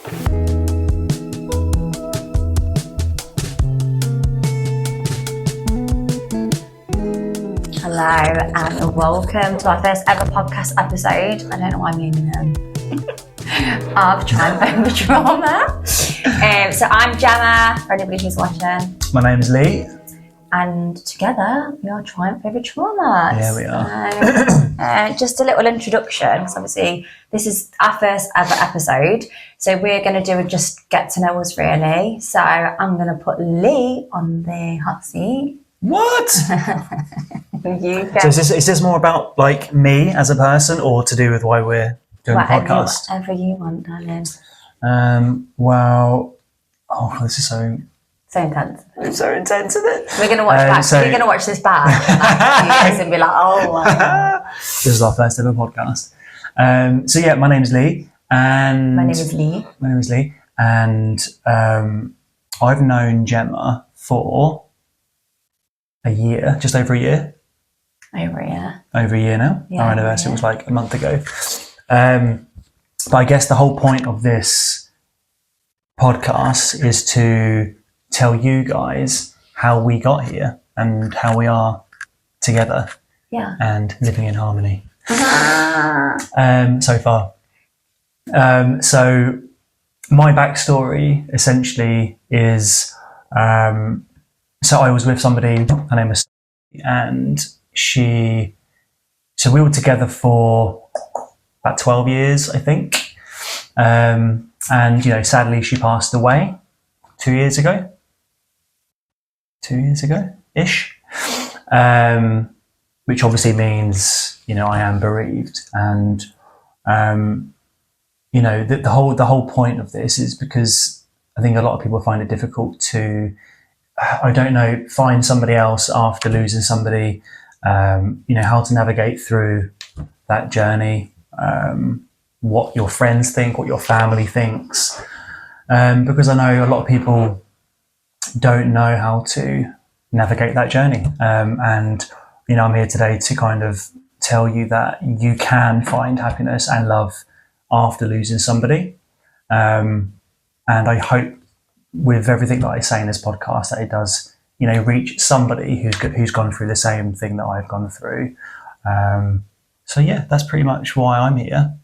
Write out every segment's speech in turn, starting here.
Hello and welcome to our first ever podcast episode. I don't know why I'm naming them. Of Triumph Over Trauma. So I'm Gemma, for anybody who's watching. My name is Lee. And together we are Triumph Over Trauma. Yeah, we are. Just a little introduction, because obviously this is our first ever episode. So we're going to do a just get to know us really. So I'm going to put Lee on the hot seat. What? You So is this more about like me as a person, or to do with why we're doing the podcast? Whatever you want, darling. This is so intense. It's so intense, isn't it? We're gonna watch We're gonna watch this back and be like, oh wow. This is our first ever podcast. So yeah, my name is Lee, and My name is Lee, and I've known Gemma for a year, just over a year. Over a year. Over a year now. Yeah, our anniversary was like a month ago. But I guess the whole point of this podcast is to tell you guys how we got here and how we are together and living in harmony so far. So my backstory essentially is, so I was with somebody, her name was, and so we were together for about 12 years, I think. And, sadly she passed away 2 years ago. 2 years ago-ish. Which obviously means, I am bereaved. And, the whole point of this is because I think a lot of people find it difficult to, find somebody else after losing somebody, how to navigate through that journey, what your friends think, what your family thinks. Because I know a lot of people don't know how to navigate that journey. And, I'm here today to kind of tell you that you can find happiness and love after losing somebody. And I hope with everything that I say in this podcast that it does, reach somebody who's gone through the same thing that I've gone through. So yeah, that's pretty much why I'm here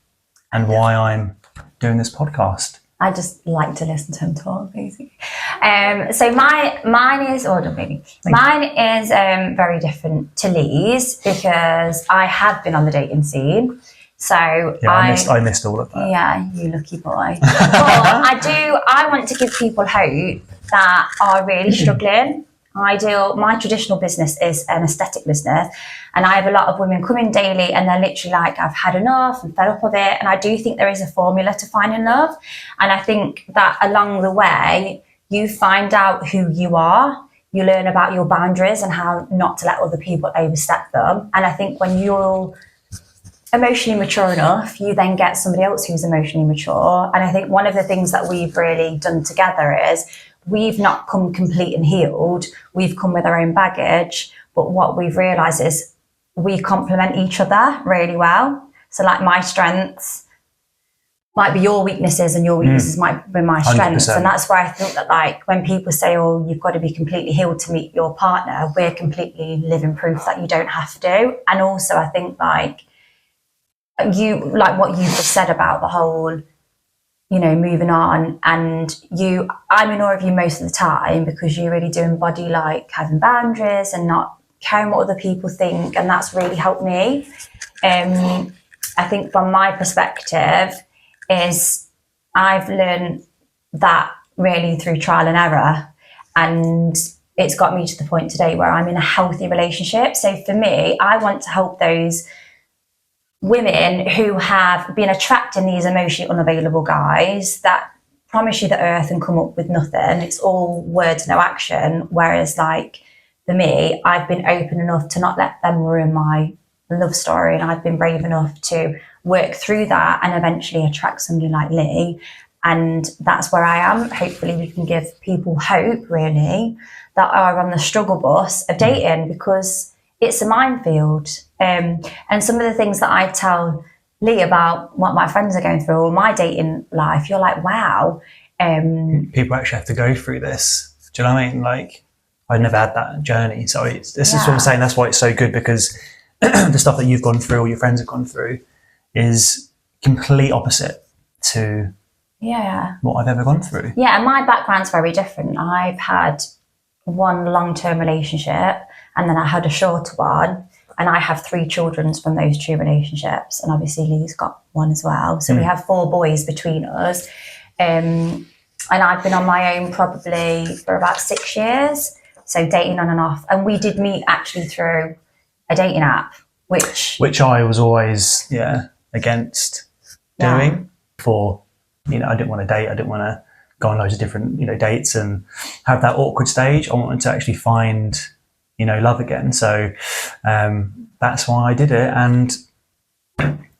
and why I'm doing this podcast. I just like to listen to him talk, basically. So mine is very different to Lee's because I have been on the dating scene. So I missed all of that. Yeah, you lucky boy. But I want to give people hope that are really struggling. My traditional business is an aesthetic business, and I have a lot of women come in daily and they're literally like, I've had enough and fed up of it. And I do think there is a formula to finding love. And I think that along the way, you find out who you are, you learn about your boundaries and how not to let other people overstep them. And I think when you're emotionally mature enough, you then get somebody else who's emotionally mature. And I think one of the things that we've really done together is we've not come complete and healed. We've come with our own baggage. But what we've realised is we complement each other really well. So like my strengths might be your weaknesses and your weaknesses might be my strengths. 100%. And that's where I think that like when people say, oh, you've got to be completely healed to meet your partner, we're completely living proof that you don't have to. And also I think like what you've just said about the whole, moving on, and I'm in awe of you most of the time because you really do embody like having boundaries and not caring what other people think, and that's really helped me. I think from my perspective is I've learned that really through trial and error, and it's got me to the point today where I'm in a healthy relationship. So for me, I want to help those women who have been attracting these emotionally unavailable guys that promise you the earth and come up with nothing. It's all words, no action. Whereas like for me, I've been open enough to not let them ruin my love story, and I've been brave enough to work through that and eventually attract somebody like Lee. And that's where I am. Hopefully we can give people hope really that are on the struggle bus of dating, because it's a minefield. And some of the things that I tell Lee about what my friends are going through or my dating life, you're like, wow. People actually have to go through this. Do you know what I mean? Like, I never had that journey. So this is what I'm saying. That's why it's so good, because the stuff that you've gone through or your friends have gone through is complete opposite to what I've ever gone through. Yeah, and my background's very different. I've had one long-term relationship and then I had a shorter one, and I have 3 children from those 2 relationships, and obviously Lee's got one as well. So we have 4 boys between us. And I've been on my own probably for about 6 years, so dating on and off. And we did meet actually through a dating app, which I was always against doing. For I didn't want to date. I didn't want to go on loads of different dates and have that awkward stage. I wanted to actually find love again. So that's why I did it. And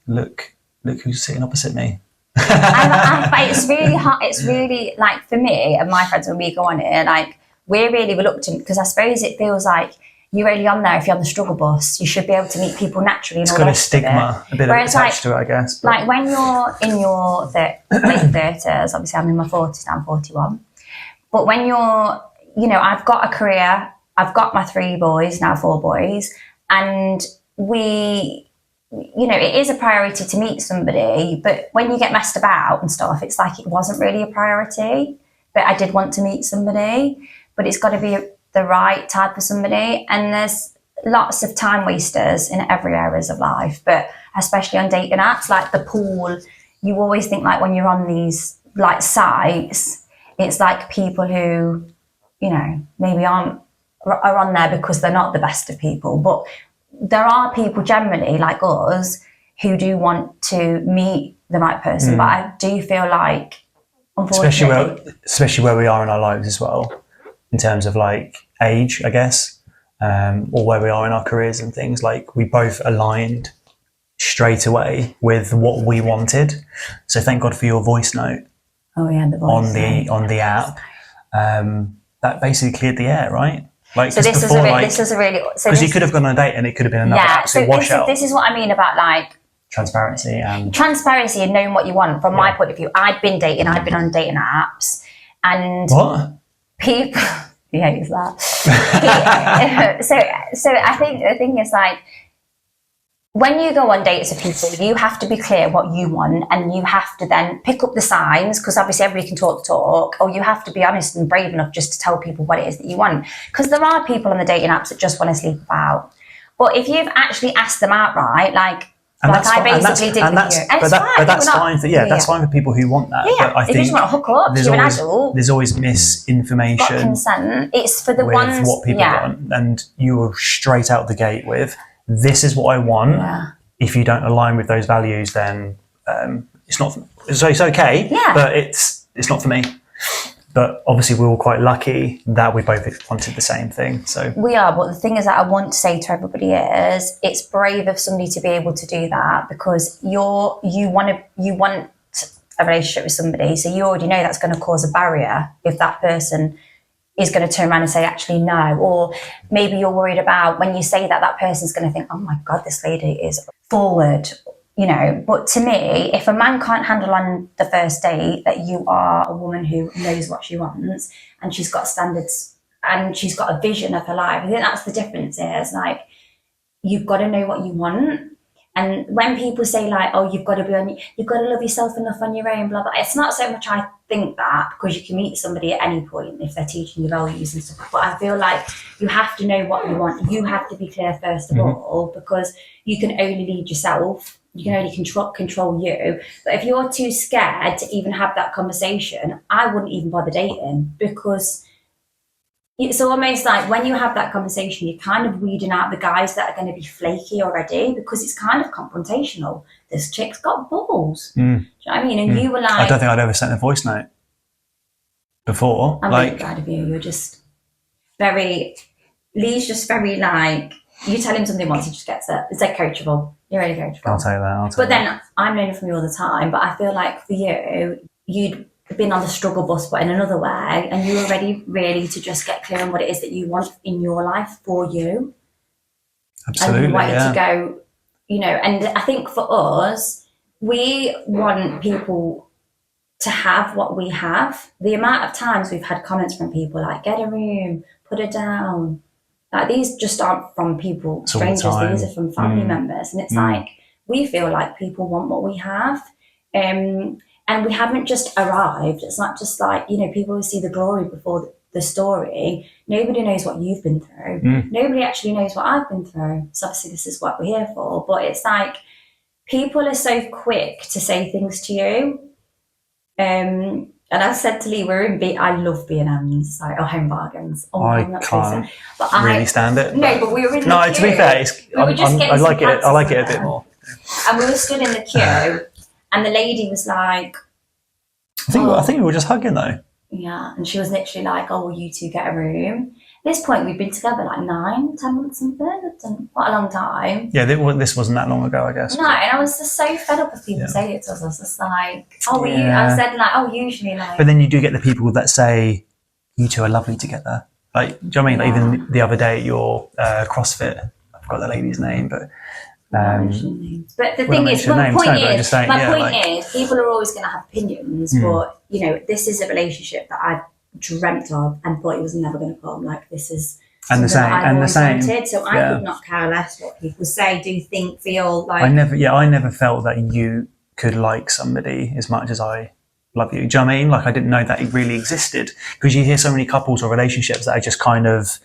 look who's sitting opposite me. It's really hard. It's really, like, for me and my friends, when we go on it, like, we're really reluctant, because I suppose it feels like you're only on there if you're on the struggle bus. You should be able to meet people naturally. It's got a stigma, a bit attached to it, I guess. But like, when you're in your late 30s, obviously I'm in my 40s now, I'm 41. But when you're, I've got a career, I've got my 3 boys, now 4 boys, and it is a priority to meet somebody, but when you get messed about and stuff, it's like it wasn't really a priority, but I did want to meet somebody, but it's got to be the right type of somebody. And there's lots of time wasters in every areas of life, but especially on dating apps, like the pool, you always think, like, when you're on these like sites, it's like people who, maybe are on there because they're not the best of people, but there are people generally like us who do want to meet the right person. But I do feel like, unfortunately, especially where we are in our lives as well, in terms of like age, I guess, or where we are in our careers and things, like we both aligned straight away with what we wanted. So thank God for your voice note. Oh yeah, the voice on the app. That basically cleared the air, right? Like, so this is a really because you could have gone on a date and it could have been another absolute washout. This is what I mean about like transparency and knowing what you want. From my point of view, I'd been on dating apps, and what people he hates that. So I think the thing is, like, when you go on dates with people, you have to be clear what you want, and you have to then pick up the signs, because obviously everybody can talk, or you have to be honest and brave enough just to tell people what it is that you want. Because there are people on the dating apps that just want to sleep about. But if you've actually asked them outright, that's fine for people who want that. Yeah, but I if you just want to hook up, you're an adult. There's always misinformation. Got consent. It's for the ones what people want, and you were straight out the gate with, this is what I want. Yeah. If you don't align with those values, then it's not. So it's okay, but it's not for me. But obviously, we were quite lucky that we both wanted the same thing. So we are. But the thing is that I want to say to everybody is, it's brave of somebody to be able to do that, because you want a relationship with somebody, so you already know that's going to cause a barrier if that person is going to turn around and say, actually, no. Or maybe you're worried about when you say that person's going to think, oh my God, this lady is forward, But to me, if a man can't handle on the first date that you are a woman who knows what she wants, and she's got standards and she's got a vision of her life, I think that's the difference is, like, you've got to know what you want. And when people say, like, oh, you've got to love yourself enough on your own, blah, blah, it's not so much I think that, because you can meet somebody at any point if they're teaching you values and stuff. But I feel like you have to know what you want. You have to be clear first of all, because you can only lead yourself. You can only control you. But if you're too scared to even have that conversation, I wouldn't even bother dating, because it's almost like when you have that conversation, you're kind of weeding out the guys that are going to be flaky already, because it's kind of confrontational. This chick's got balls. Do you know what I mean? And you were like, I don't think I'd ever sent a voice note before. I'm really proud of you. You're just Lee's just very, like, you tell him something once, he just gets it. It's like coachable. You're really coachable. I'll take that. But then I'm learning from you all the time. But I feel like for you, you'd been on the struggle bus, but in another way, and you were ready really to just get clear on what it is that you want in your life for you. Absolutely, and you wanted to go, and I think for us, we want people to have what we have. The amount of times we've had comments from people like, get a room, put it down. Like, these just aren't from people, strangers, these are from family members. And it's like, we feel like people want what we have. And we haven't just arrived. It's not just like, you know, people see the glory before the story. Nobody knows what you've been through. Nobody actually knows what I've been through. So obviously this is what we're here for. But it's like, people are so quick to say things to you. And I said to Lee, I love B&M's, sorry, or Home Bargains. Oh, I can't really stand it. No, but we were in the queue. No, to be fair, I like it a bit more. And we were stood in the queue, and the lady was like, I think we were just hugging though. Yeah, and she was literally like, oh, will you two get a room? At this point, we've been together like 9, 10 months, something. Quite a long time. Yeah, this wasn't that long ago, I guess. No, and I was just so fed up with people saying it to us. I was just like, I said like, oh, usually like. But then you do get the people that say, you two are lovely together. Like, do you know what I mean? Like, even the other day at your CrossFit, I forgot the lady's name, but. But the thing is, my point is, people are always going to have opinions, but you know, this is a relationship that I dreamt of and thought it was never going to come. Like, this is and the same, and the same. Wanted, so I could not care less what people say, do, think, feel. Like, I never felt that you could like somebody as much as I love you. Do you know what I mean? Like, I didn't know that it really existed, because you hear so many couples or relationships that are just kind of,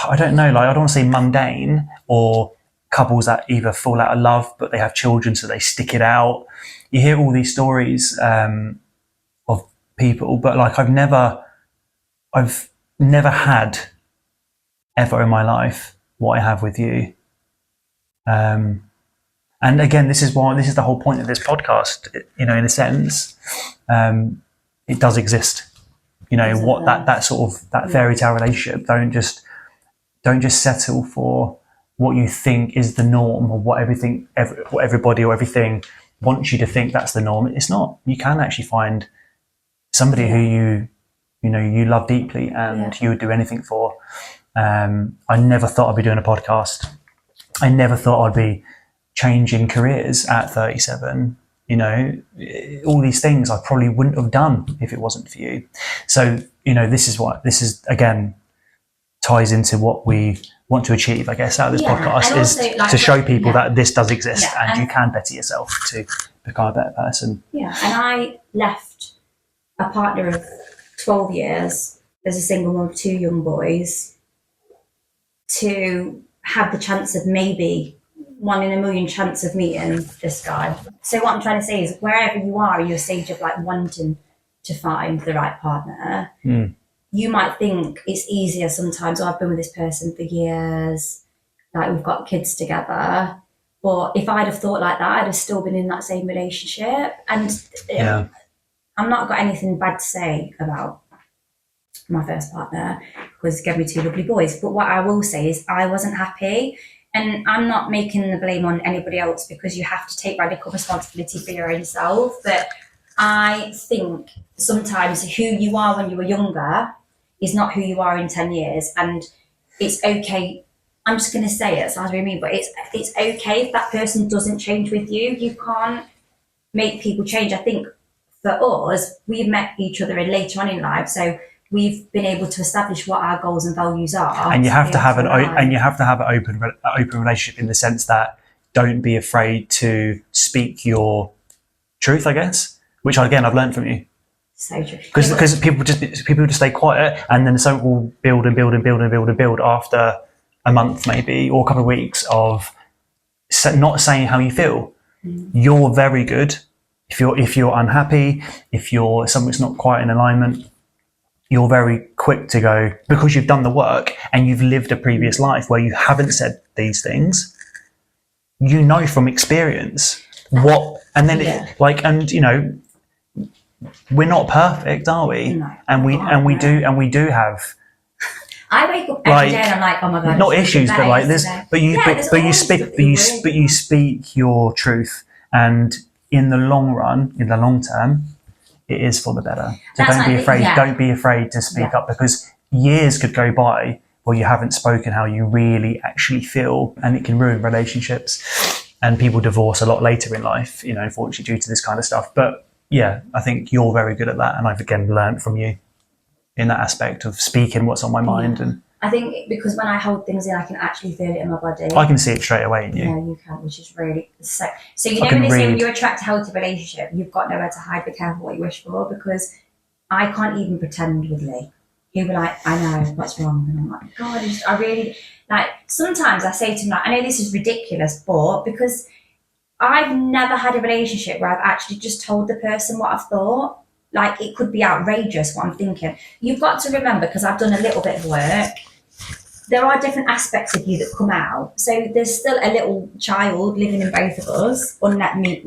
I don't know, like, I don't want to say mundane, or couples that either fall out of love but they have children so they stick it out. You hear all these stories of people, but like I've never had ever in my life what I have with you. And again, this is the whole point of this podcast, you know, in a sense. It does exist, you know, what that sort of that fairy tale relationship. Don't just settle for what you think is the norm, or what everybody or everything wants you to think that's the norm. It's not. You can actually find somebody who you love deeply and you would do anything for. I never thought I'd be doing a podcast. I never thought I'd be changing careers at 37. You know, all these things I probably wouldn't have done if it wasn't for you. So, you know, this is again ties into what we want to achieve, I guess, out of this podcast, is to show people that this does exist and you can better yourself to become a better person. Yeah, and I left a partner of 12 years as a single mom of 2 young boys to have the chance of maybe 1 in a million chance of meeting this guy. So what I'm trying to say is, wherever you are in your stage of like wanting to find the right partner, you might think it's easier sometimes. I've been with this person for years, like we've got kids together. But if I'd have thought like that, I'd have still been in that same relationship. And I'm not got anything bad to say about my first partner, because he gave me 2 lovely boys. But what I will say is I wasn't happy. And I'm not making the blame on anybody else, because you have to take radical responsibility for your own self. But I think sometimes who you are when you were younger is not who you are in 10 years. And it's okay. I'm just going to say it, sounds really mean, but it's okay if that person doesn't change with you. You can't make people change. I think for us, we've met each other later on in life. So we've been able to establish what our goals and values are. And you have to have an open relationship, in the sense that don't be afraid to speak your truth, I guess, which again, I've learned from you. So true. Because people just stay quiet, and then something will build and build and build and build and build after a month maybe, or a couple of weeks of not saying how you feel. You're very good. If you're unhappy, if something's not quite in alignment, you're very quick to go, because you've done the work and you've lived a previous life where you haven't said these things. You know from experience what, and then and you know, we're not perfect, are we? No. And we do have. I wake up every day and I'm like, oh my god. Not issues, but like this. But you speak your truth, and in the long run, in the long term, it is for the better. So don't be afraid. Don't be afraid to speak up, because years could go by where you haven't spoken how you really actually feel, and it can ruin relationships. and people divorce a lot later in life, unfortunately due to this kind of stuff. But yeah, I think you're very good at that, and I've again learned from you in that aspect of speaking what's on my mind. And I think because when I hold things in, I can actually feel it in my body. I can see it straight away in you. Yeah, you can, which is really so. So when they say when you attract a healthy relationship, you've got nowhere to hide. Be careful what you wish for, because I can't even pretend with Lee. He'll be like, I know what's wrong, and I'm like, God, I really like. Sometimes I say to him, like, I know this is ridiculous, but because I've never had a relationship where I've actually just told the person what I've thought. Like, it could be outrageous what I'm thinking. You've got to remember, because I've done a little bit of work, there are different aspects of you that come out. So there's still a little child living in both of us, unmet needs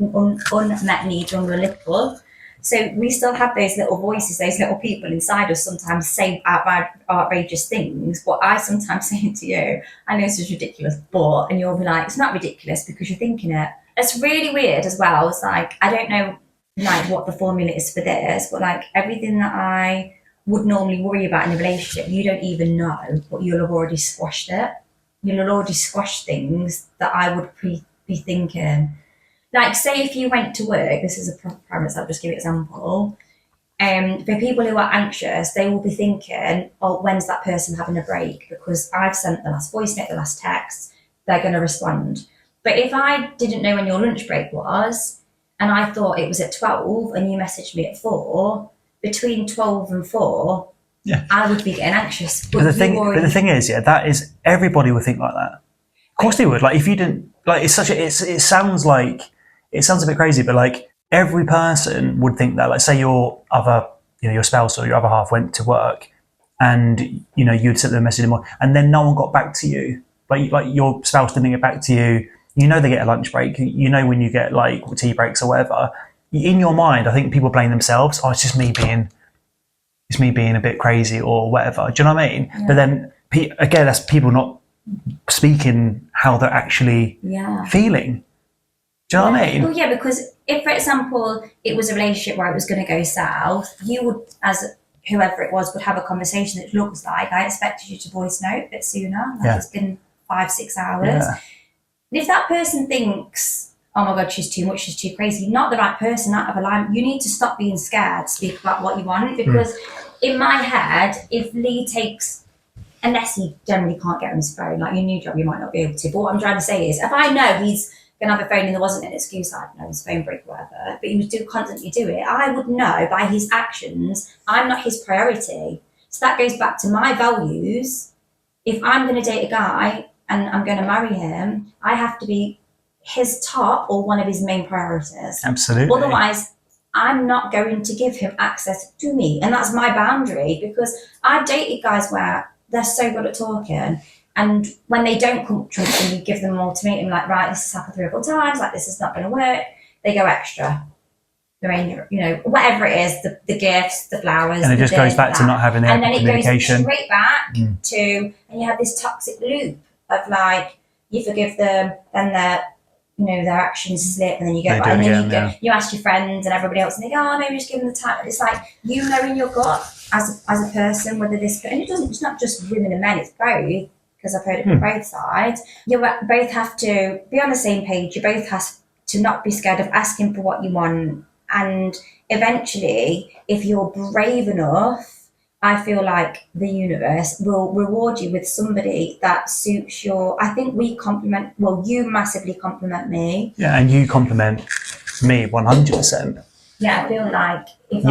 when we're little. So we still have those little voices, those little people inside us sometimes say outrageous things. But I sometimes say to you, I know this is ridiculous, but, and you'll be like, it's not ridiculous because you're thinking it. It's really weird as well. It's like, I don't know like what the formula is for this, but like everything that I would normally worry about in a relationship, you don't even know, but you'll have already squashed it. You'll have already squashed things that I would be thinking. Like, say if you went to work, this is a premise, I'll just give you an example. For people who are anxious, they will be thinking, oh, when's that person having a break? Because I've sent the last voice note, the last text, they're going to respond. But if I didn't know when your lunch break was, and I thought it was at 12 and you messaged me at 4, between 12 and 4, I would be getting anxious. But the thing is, that is, everybody would think like that. Of course they would. Like, if you didn't, like, it sounds a bit crazy, but like every person would think that. Like, say your spouse or your other half went to work, and you'd send them a message in the morning, and then no one got back to you. Like your spouse didn't get back to you. They get a lunch break. When you get like tea breaks or whatever. In your mind, I think people blame themselves. Oh, it's just me being a bit crazy or whatever. Do you know what I mean? Yeah. But then again, that's people not speaking how they're actually feeling. Do you know what I mean? Well, yeah, because if, for example, it was a relationship where it was going to go south, you would, as whoever it was, would have a conversation that looks like, I expected you to voice note a bit sooner. It's been 5-6 hours. Yeah. And if that person thinks, oh my God, she's too much, she's too crazy, not the right person out of alignment, you need to stop being scared to speak about what you want. Because in my head, if Lee takes, unless he generally can't get on his phone, like your new job, you might not be able to. But what I'm trying to say is, if I know he's going to have a phone and there wasn't an excuse, I don't know, his phone break or whatever, but he would constantly do it, I would know by his actions, I'm not his priority. So that goes back to my values. If I'm going to date a guy and I'm going to marry him, I have to be his top or one of his main priorities. Absolutely. Otherwise, I'm not going to give him access to me. And that's my boundary, because I've dated guys where they're so good at talking, and when they don't come to you give them an ultimatum, like, right, this has happened 3 or 4 times, like, this is not going to work, they go extra. Whatever it is, the gifts, the flowers. And it just goes back to not having the communication. And then it goes straight back to, and you have this toxic loop of like, you forgive them, then their actions slip, and then you go back, and then you ask your friends and everybody else, and they go, oh, maybe just give them the time. And it's like, you know in your gut as a person whether this, and it's not just women and men, it's both, because I've heard it from both sides. You both have to be on the same page. You both have to not be scared of asking for what you want. And eventually, if you're brave enough, I feel like the universe will reward you with somebody that suits your, I think you massively compliment me. Yeah, and you compliment me 100%. Yeah, I feel like if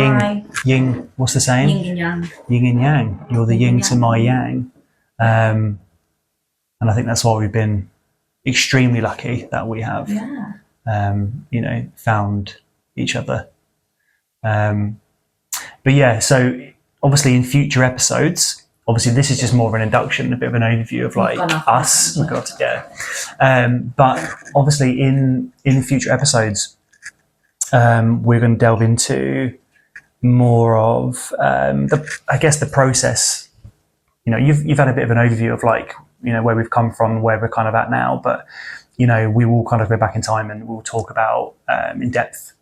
yin, what's the saying? Yin and yang. Yin and yang. You're the yin to my yang. And I think that's why we've been extremely lucky that we have, found each other. But yeah, so obviously in future episodes, obviously this is just more of an induction, a bit of an overview of like us. But obviously in future episodes, we're going to delve into more of the process. You've had a bit of an overview of like, where we've come from, where we're kind of at now, but we will kind of go back in time and we'll talk about in depth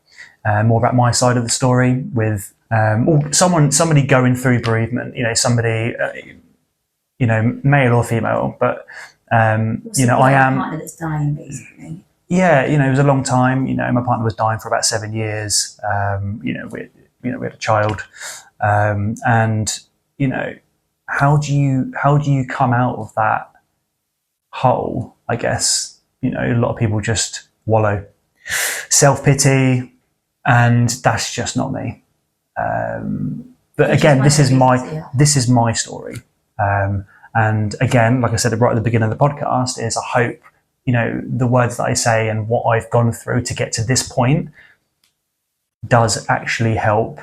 more about my side of the story with somebody going through bereavement, somebody male or female, but I am partner that's dying basically. yeah, you know, it was a long time. You know, my partner was dying for about 7 years. We had a child, and you know, how do you come out of that hole? I guess, you know, a lot of people just wallow, self-pity, and that's just not me. But again, this is my story. And again, like I said right at the beginning of the podcast, is I hope, you know, the words that I say and what I've gone through to get to this point does actually help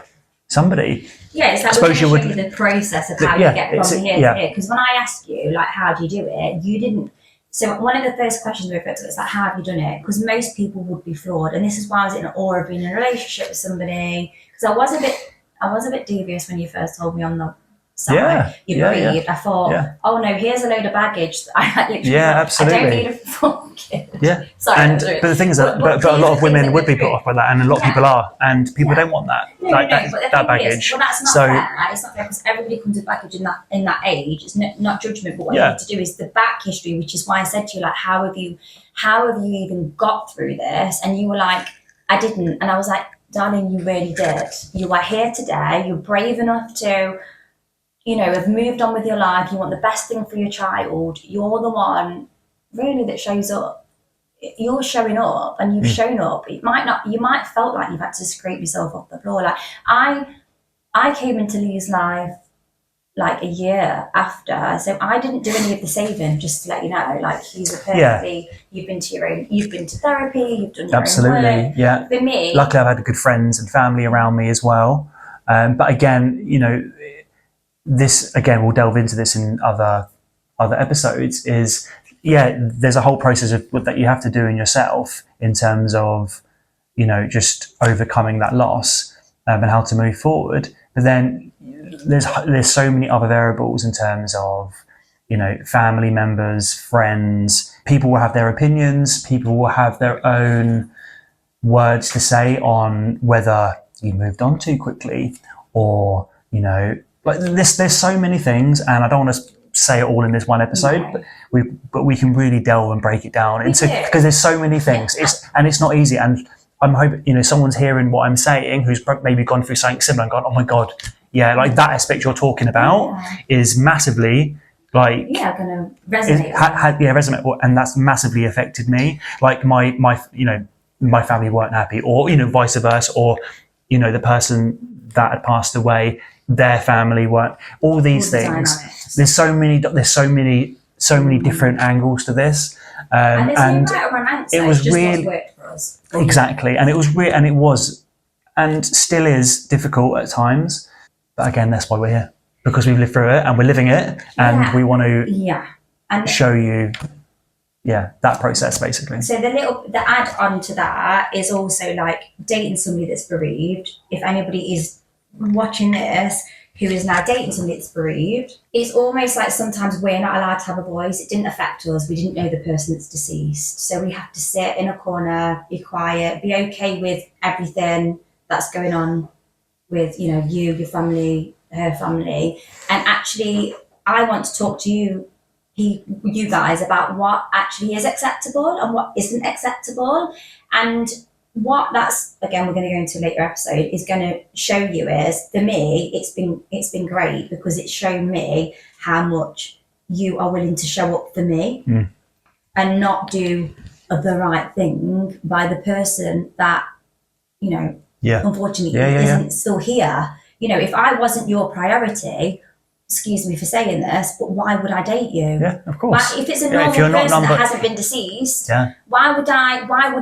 somebody. Yeah, it's like we're going to show you the process of how you get from here to here. Because when I asked you, like, how do you do it, you didn't. So one of the first questions we referred to is like, how have you done it? Because most people would be flawed, and this is why I was in awe of being in a relationship with somebody. Because I was a bit devious when you first told me on the side you grieved. I thought, oh no, here's a load of baggage that I literally absolutely. I don't need a fucking kid. Yeah. Sorry, but the thing is that but a lot of women would be put off by that, and a lot of people are, and people don't want that. No, but that baggage. Well, that's not fair. Right? It's not fair because everybody comes with baggage in that age. It's not judgment, but what you need to do is the back history, which is why I said to you, like, how have you even got through this? And you were like, I didn't, and I was like, darling, you really did. You are here today. You're brave enough to, you know, have moved on with your life. You want the best thing for your child. You're the one really that shows up. You're showing up, and you've shown up. You might felt like you've had to scrape yourself off the floor. Like I came into Lee's life like a year after, so I didn't do any of the saving. Just to let you know, like, he's a perfectly. You've been to therapy. You've done your own work. Yeah. For me, luckily, I've had good friends and family around me as well. But again, you know, this again, we'll delve into this in other episodes. Is there's a whole process that you have to do in yourself in terms of, you know, just overcoming that loss and how to move forward. But then there's so many other variables in terms of, you know, family members, friends. People will have their opinions. People will have their own words to say on whether you moved on too quickly, or, you know, like there's so many things, and I don't want to say it all in this one episode, but we can really delve and break it down into, because there's so many things. It's not easy, and I'm hoping, you know, someone's hearing what I'm saying who's maybe gone through something similar and gone, oh my god, like that aspect you're talking about is massively like gonna resonate. Resonate, and that's massively affected me. Like my you know, my family weren't happy, or, you know, vice versa, or, you know, the person that had passed away, their family weren't. All these things. There's so many different angles to this, and it was really exactly, and it was real, and it was, and still is difficult at times. But again, that's why we're here, because we've lived through it and we're living it, and we want to show you. That process basically. So the add on to that is also like dating somebody that's bereaved. If anybody is watching this who is now dating somebody that's bereaved, it's almost like sometimes we're not allowed to have a voice. It didn't affect us. We didn't know the person that's deceased. So we have to sit in a corner, be quiet, be okay with everything that's going on with, you know, you, your family, her family. And actually, I want to talk to you guys about what actually is acceptable and what isn't acceptable, and what that's, again, we're going to go into a later episode, is going to show you is, for me, it's been great, because it's shown me how much you are willing to show up for me and not do the right thing by the person that, you know, unfortunately isn't still here. You know, if I wasn't your priority, excuse me for saying this, but why would I date you? Yeah, of course. If it's a normal person that hasn't been deceased, why would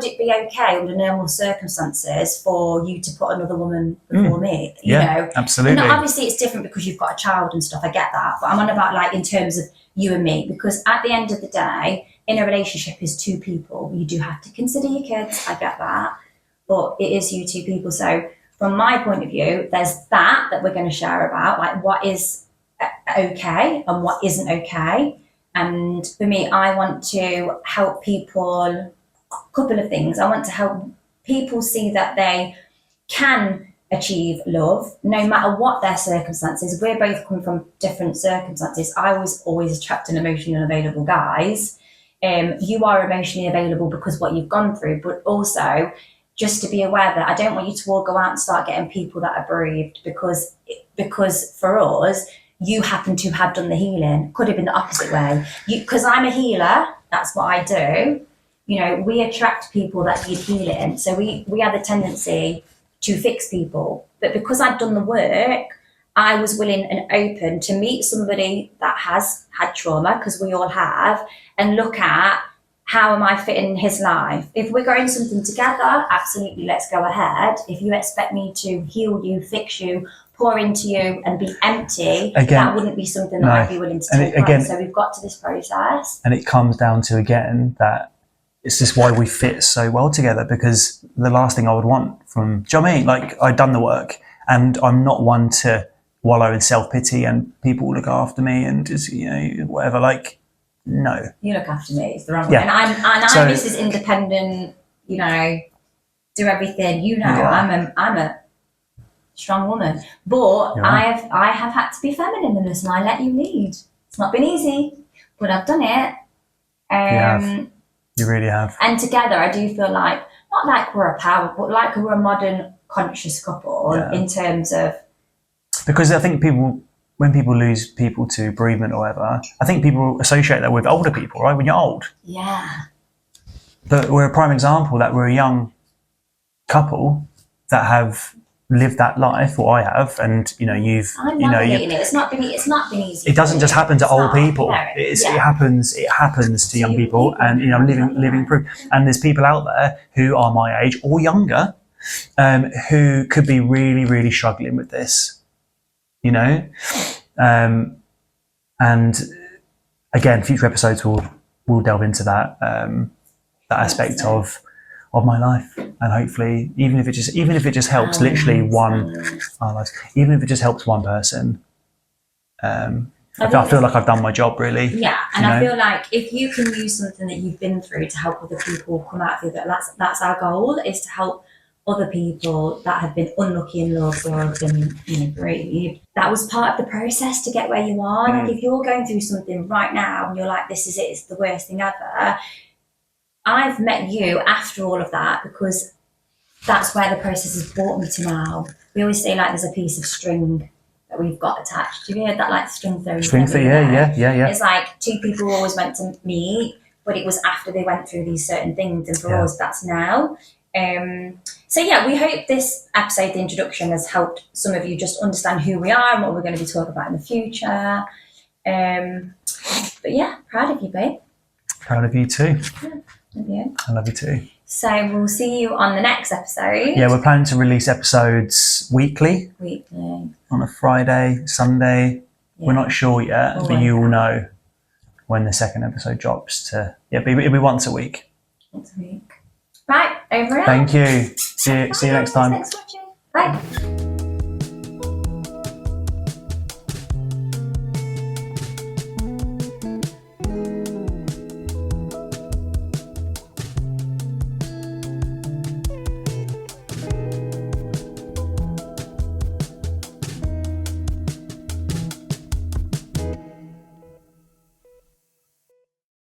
it be okay under normal circumstances for you to put another woman before me? You know? Absolutely. And obviously it's different because you've got a child and stuff, I get that. But I'm on about, like, in terms of you and me, because at the end of the day, in a relationship is two people. You do have to consider your kids, I get that. But it is you two people. So from my point of view, there's that we're going to share about, like, what is okay and what isn't okay. And for me, I want to help people, a couple of things. I want to help people see that they can achieve love no matter what their circumstances. We're both coming from different circumstances. I was always attracting emotionally unavailable guys. You are emotionally available because what you've gone through, but also just to be aware that I don't want you to all go out and start getting people that are bereaved because for us, you happen to have done the healing. Could have been the opposite way. Because I'm a healer, that's what I do. You know, we attract people that need healing. So we have a tendency to fix people. But because I've done the work, I was willing and open to meet somebody that has had trauma, because we all have, and look at how am I fitting in his life. If we're going something together, absolutely, let's go ahead. If you expect me to heal you, fix you, pour into you and be empty, that wouldn't be something that I'd be willing to take on. So we've got to this process. And it comes down to, again, that it's just why we fit so well together, because the last thing I would want from, do you know what I mean? Like, I've done the work and I'm not one to wallow in self-pity and people look after me and just, you know, whatever, like, no. You look after me, it's the wrong way. And I'm this is independent, you know, do everything, you know, I'm a strong woman, but I have had to be feminine in this, and I let you lead. It's not been easy, but I've done it. You really have. And together, I do feel like, not like we're a power, but like we're a modern conscious couple in terms of. Because I think when people lose people to bereavement or whatever, I think people associate that with older people, right? When you're old. Yeah. But we're a prime example that we're a young couple that have lived that life, or I have, and you know, I'm navigating it. It's not been easy. It doesn't just happen to old people. It happens to young people, and you know, living proof. And there's people out there who are my age or younger, who could be really, really struggling with this. You know, and again, future episodes will delve into that aspect of my life, and hopefully, even if it just helps literally even if it just helps one person, I feel like I've done my job, really. Yeah, and I feel like if you can use something that you've been through to help other people come out of it, that's our goal, is to help other people that have been unlucky in love or have been, you know, bereaved. That was part of the process to get where you are. Like, if you're going through something right now and you're like, this is it, it's the worst thing ever, I've met you after all of that, because that's where the process has brought me to now. We always say, like, there's a piece of string that we've got attached. Have you heard that, like, string theory? String theory, yeah. It's like two people always meant to meet, but it was after they went through these certain things, and for us, that's now. So yeah, we hope this episode, the introduction, has helped some of you just understand who we are and what we're going to be talking about in the future. But yeah, proud of you, babe. Proud of you too. Yeah. I love you too. So we'll see you on the next episode. Yeah, we're planning to release episodes weekly. On a Friday, Sunday. Yeah. We're not sure yet, but you will know when the second episode drops. It'll be once a week. Once a week. Right, over it. Thank you. See you next time. Thanks for watching. Bye.